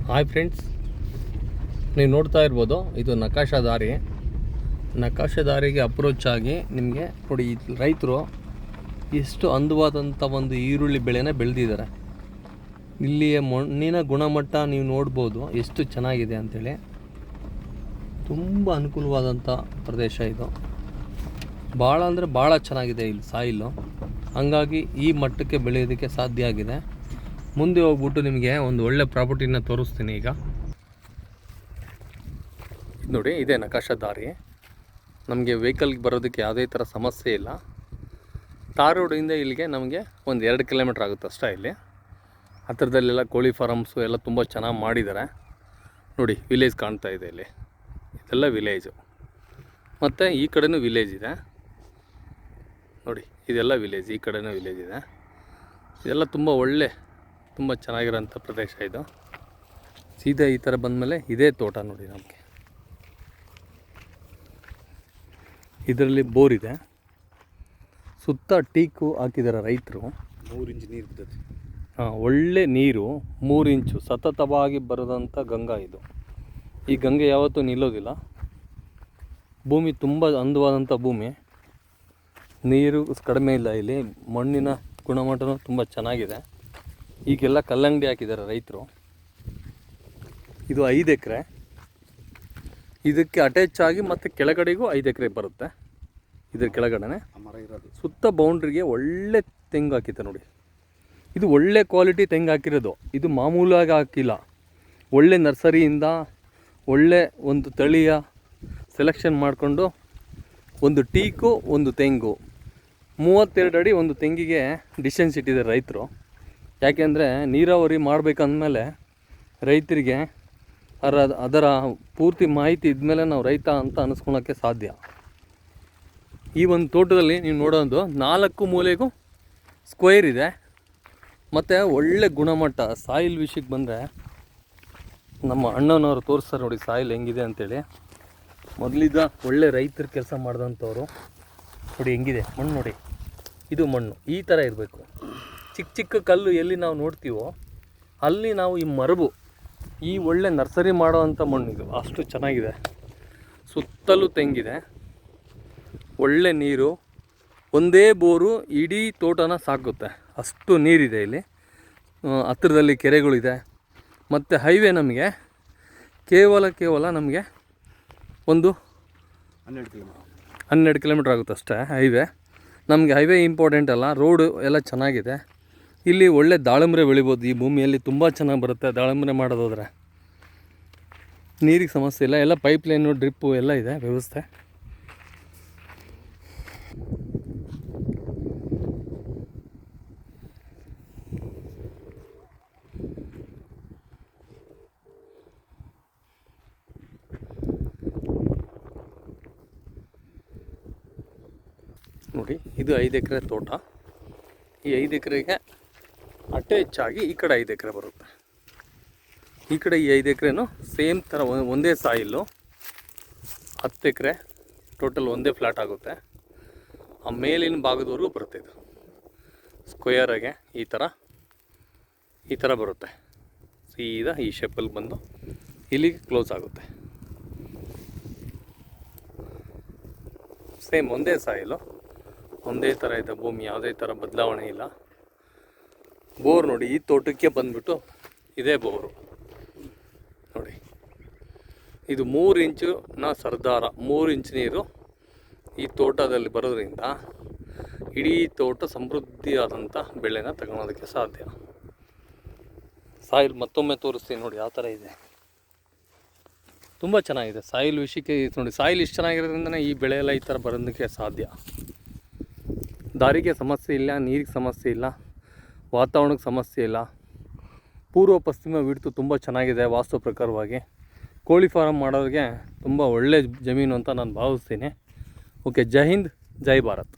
Hi friends, ನೀವು ನೋಡ್ತಾ ಇರ್ಬೋದು ಇದು ನಕಾಶಾ ದಾರಿಗೆ ಅಪ್ರೋಚ್ ಆಗಿ ನಿಮಗೆ ನೋಡಿ ರೈತರು ಎಷ್ಟು ಅಂದವಾದಂಥ ಒಂದು ಈರುಳ್ಳಿ ಬೆಳೆನ ಬೆಳೆದಿದ್ದಾರೆ. ಇಲ್ಲಿಯ ಮಣ್ಣಿನ ಗುಣಮಟ್ಟ ನೀವು ನೋಡ್ಬೋದು ಎಷ್ಟು ಚೆನ್ನಾಗಿದೆ ಅಂಥೇಳಿ. ತುಂಬ ಅನುಕೂಲವಾದಂಥ ಪ್ರದೇಶ ಇದು. ಭಾಳ ಅಂದರೆ ಭಾಳ ಚೆನ್ನಾಗಿದೆ ಇಲ್ಲಿ ಸಾಯಿಲು. ಹಂಗಾಗಿ ಈ ಮಟ್ಟಕ್ಕೆ ಬೆಳೆಯೋದಕ್ಕೆ ಸಾಧ್ಯ ಆಗಿದೆ. ಮುಂದೆ ಹೋಗ್ಬಿಟ್ಟು ನಿಮಗೆ ಒಂದು ಒಳ್ಳೆ ಪ್ರಾಪರ್ಟಿನ ತೋರಿಸ್ತೀನಿ. ಈಗ ನೋಡಿ, ಇದೇ ನಕಾಶಾ ದಾರಿ. ನಮಗೆ ವೆಹಿಕಲ್ಗೆ ಬರೋದಕ್ಕೆ ಯಾವುದೇ ಥರ ಸಮಸ್ಯೆ ಇಲ್ಲ. ತಾರ್ ರೋಡಿಂದ ಇಲ್ಲಿಗೆ ನಮಗೆ ಒಂದು 2 ಕಿಲೋಮೀಟ್ರ್ ಆಗುತ್ತೆ ಅಷ್ಟೇ. ಇಲ್ಲಿ ಹತ್ತಿರದಲ್ಲೆಲ್ಲ ಕೋಳಿ ಫಾರಮ್ಸು ಎಲ್ಲ ತುಂಬ ಚೆನ್ನಾಗಿ ಮಾಡಿದ್ದಾರೆ. ನೋಡಿ, ವಿಲೇಜ್ ಕಾಣ್ತಾ ಇದೆ ಇಲ್ಲಿ. ಇದೆಲ್ಲ ವಿಲೇಜು. ಮತ್ತು ಈ ಕಡೆನೂ ವಿಲೇಜ್ ಇದೆ ನೋಡಿ. ಇದೆಲ್ಲ ವಿಲೇಜ್, ಈ ಕಡೆನೂ ವಿಲೇಜ್ ಇದೆ. ಇದೆಲ್ಲ ತುಂಬ ಚೆನ್ನಾಗಿರೋಂಥ ಪ್ರದೇಶ ಇದು. ಸೀದಾ ಈ ಥರ ಬಂದಮೇಲೆ ಇದೇ ತೋಟ ನೋಡಿ ನಮಗೆ. ಇದರಲ್ಲಿ ಬೋರ್ ಇದೆ, ಸುತ್ತ ಟೀಕು ಹಾಕಿದ್ದಾರೆ ರೈತರು. 3 ಇಂಚ್ ನೀರು ಬಿದ್ದೈತೆ. ಒಳ್ಳೆ ನೀರು, 3 ಇಂಚು ಸತತವಾಗಿ ಬರೋದಂಥ ಗಂಗಾ ಇದು. ಈ ಗಂಗೆ ಯಾವತ್ತೂ ನಿಲ್ಲೋದಿಲ್ಲ. ಭೂಮಿ ತುಂಬ ಅಂದವಾದಂಥ ಭೂಮಿ. ನೀರು ಕಡಿಮೆ ಇಲ್ಲ ಇಲ್ಲಿ. ಮಣ್ಣಿನ ಗುಣಮಟ್ಟನೂ ತುಂಬ ಚೆನ್ನಾಗಿದೆ. ಈಗೆಲ್ಲ ಕಲ್ಲಂಗಡಿ ಹಾಕಿದ್ದಾರೆ ರೈತರು. ಇದು 5 ಎಕರೆ. ಇದಕ್ಕೆ ಅಟ್ಯಾಚ್ ಆಗಿ ಮತ್ತು ಕೆಳಗಡೆಗೂ 5 ಎಕರೆ ಬರುತ್ತೆ. ಇದ್ರ ಕೆಳಗಡೆ ಸುತ್ತ ಬೌಂಡ್ರಿಗೆ ಒಳ್ಳೆ ತೆಂಗು ಹಾಕಿತ್ತು ನೋಡಿ. ಇದು ಒಳ್ಳೆ ಕ್ವಾಲಿಟಿ ತೆಂಗು ಹಾಕಿರೋದು. ಇದು ಮಾಮೂಲಾಗಿ ಹಾಕಿಲ್ಲ. ಒಳ್ಳೆ ನರ್ಸರಿಯಿಂದ ಒಳ್ಳೆ ಒಂದು ತಳಿಯ ಸೆಲೆಕ್ಷನ್ ಮಾಡಿಕೊಂಡು ಒಂದು ಟೀಕು ಒಂದು ತೆಂಗು 32 ಅಡಿ ಒಂದು ತೆಂಗಿಗೆ ಡಿಸ್ಟೆನ್ಸ್ ಇಟ್ಟಿದ್ದಾರೆ ರೈತರು. ಯಾಕೆಂದರೆ ನೀರಾವರಿ ಮಾಡಬೇಕಂದ್ಮೇಲೆ ರೈತರಿಗೆ ಅದರ ಪೂರ್ತಿ ಮಾಹಿತಿ ಇದ್ಮೇಲೆ ನಾವು ರೈತ ಅಂತ ಅನ್ನಿಸ್ಕೊಳಕ್ಕೆ ಸಾಧ್ಯ. ಈ ಒಂದು ತೋಟದಲ್ಲಿ ನೀವು ನೋಡೋದು 4 ಮೂಲೆಗೂ ಸ್ಕ್ವೇರ್ ಇದೆ. ಮತ್ತು ಒಳ್ಳೆ ಗುಣಮಟ್ಟ ಸಾಯಿಲ್ ವಿಷಯಕ್ಕೆ ಬಂದರೆ ನಮ್ಮ ಅಣ್ಣನವರು ತೋರಿಸ್ತಾರೆ ನೋಡಿ ಸಾಯಿಲ್ ಹೆಂಗಿದೆ ಅಂಥೇಳಿ. ಮೊದಲಿದ್ದ ಒಳ್ಳೆ ರೈತರ ಕೆಲಸ ಮಾಡಿದಂಥವ್ರು ನೋಡಿ ಹೆಂಗಿದೆ ಮಣ್ಣು ನೋಡಿ. ಇದು ಮಣ್ಣು ಈ ಥರ ಇರಬೇಕು. ಚಿಕ್ಕ ಚಿಕ್ಕ ಕಲ್ಲು ಎಲ್ಲಿ ನಾವು ನೋಡ್ತೀವೋ ಅಲ್ಲಿ ನಾವು ಈ ಮರಬು ಈ ಒಳ್ಳೆ ನರ್ಸರಿ ಮಾಡೋವಂಥ ಮಣ್ಣಿದು ಅಷ್ಟು ಚೆನ್ನಾಗಿದೆ. ಸುತ್ತಲೂ ತೆಂಗಿದೆ, ಒಳ್ಳೆ ನೀರು, ಒಂದೇ ಬೋರು ಇಡೀ ತೋಟನ ಸಾಕುತ್ತೆ ಅಷ್ಟು ನೀರಿದೆ ಇಲ್ಲಿ. ಹತ್ತಿರದಲ್ಲಿ ಕೆರೆಗಳಿದೆ. ಮತ್ತು ಹೈವೇ ನಮಗೆ ಕೇವಲ ನಮಗೆ ಒಂದು 12 ಕಿಲೋಮೀಟ್ರ್ ಆಗುತ್ತೆ ಅಷ್ಟೇ ಹೈವೇ. ನಮಗೆ ಹೈವೇ ಇಂಪಾರ್ಟೆಂಟ್ ಅಲ್ಲ, ರೋಡು ಎಲ್ಲ ಚೆನ್ನಾಗಿದೆ. ಇಲ್ಲಿ ಒಳ್ಳೆ ದಾಳಿಂಬೆ ಬೆಳಿಬೋದು. ಈ ಭೂಮಿಯಲ್ಲಿ ತುಂಬ ಚೆನ್ನಾಗಿ ಬರುತ್ತೆ ದಾಳಿಂಬೆ ಮಾಡೋದಾದ್ರೆ. ನೀರಿಗೆ ಸಮಸ್ಯೆ ಇಲ್ಲ. ಎಲ್ಲ ಪೈಪ್ ಲೈನು ಡ್ರಿಪ್ಪು ಎಲ್ಲ ಇದೆ ವ್ಯವಸ್ಥೆ. ನೋಡಿ, ಇದು 5 ಎಕರೆ ತೋಟ. ಈ 5 ಎಕರೆಗೆ ಅಟ್ಯಾಚ್ ಆಗಿ ಈ ಕಡೆ 5 ಎಕರೆ ಬರುತ್ತೆ. ಈ ಕಡೆ ಈ 5 ಎಕರೆನೂ ಸೇಮ್ ಥರ ಒಂದೇ ಸಾಯಿಲ್ಲು. 10 ಎಕರೆ ಟೋಟಲ್ ಒಂದೇ ಫ್ಲ್ಯಾಟ್ ಆಗುತ್ತೆ. ಆ ಮೇಲಿನ ಭಾಗದವರೆಗೂ ಬರುತ್ತೆ. ಇದು ಸ್ಕ್ವೇರಾಗೆ ಈ ಥರ ಬರುತ್ತೆ. ಸೀದಾ ಈ ಶೇಪಲ್ಲಿ ಬಂದು ಇಲ್ಲಿಗೆ ಕ್ಲೋಸ್ ಆಗುತ್ತೆ. ಸೇಮ್ ಒಂದೇ ಸಾಯಿಲು, ಒಂದೇ ಥರ ಇದೆ ಭೂಮಿ, ಯಾವುದೇ ಥರ ಬದಲಾವಣೆ ಇಲ್ಲ. ಬೋರ್ ನೋಡಿ, ಈ ತೋಟಕ್ಕೆ ಬಂದ್ಬಿಟ್ಟು ಇದೇ ಬೋರು ನೋಡಿ. ಇದು 3 ಇಂಚಿನ ಸರ್ದಾರ, 3 ಇಂಚ್ ನೀರು ಈ ತೋಟದಲ್ಲಿ ಬರೋದ್ರಿಂದ ಇಡೀ ತೋಟ ಸಮೃದ್ಧಿಯಾದಂಥ ಬೆಳೆನ ತಗೊಳೋದಕ್ಕೆ ಸಾಧ್ಯ. ಸಾಯಿಲ್ ಮತ್ತೊಮ್ಮೆ ತೋರಿಸ್ತೀನಿ ನೋಡಿ ಯಾವ ಥರ ಇದೆ. ತುಂಬ ಚೆನ್ನಾಗಿದೆ ಸಾಯಿಲ್ ವಿಷಯಕ್ಕೆ. ನೋಡಿ, ಸಾಯಿಲ್ ಇಷ್ಟು ಚೆನ್ನಾಗಿರೋದ್ರಿಂದನೇ ಈ ಬೆಳೆ ಎಲ್ಲ ಈ ಥರ ಬರೋದಕ್ಕೆ ಸಾಧ್ಯ. ದಾರಿಗೆ ಸಮಸ್ಯೆ ಇಲ್ಲ, ನೀರಿಗೆ ಸಮಸ್ಯೆ ಇಲ್ಲ, ವಾತಾವರಣಕ್ಕೆ ಸಮಸ್ಯೆ ಇಲ್ಲ. ಪೂರ್ವ ಪಶ್ಚಿಮ ವಿಡ್ತು ತುಂಬ ಚೆನ್ನಾಗಿದೆ ವಾಸ್ತು ಪ್ರಕಾರವಾಗಿ. ಕೋಳಿ ಫಾರಮ್ ಮಾಡೋರಿಗೆ ತುಂಬ ಒಳ್ಳೆ ಜಮೀನು ಅಂತ ನಾನು ಭಾವಿಸ್ತೀನಿ. ಓಕೆ, ಜೈ ಹಿಂದ್, ಜೈ ಭಾರತ್.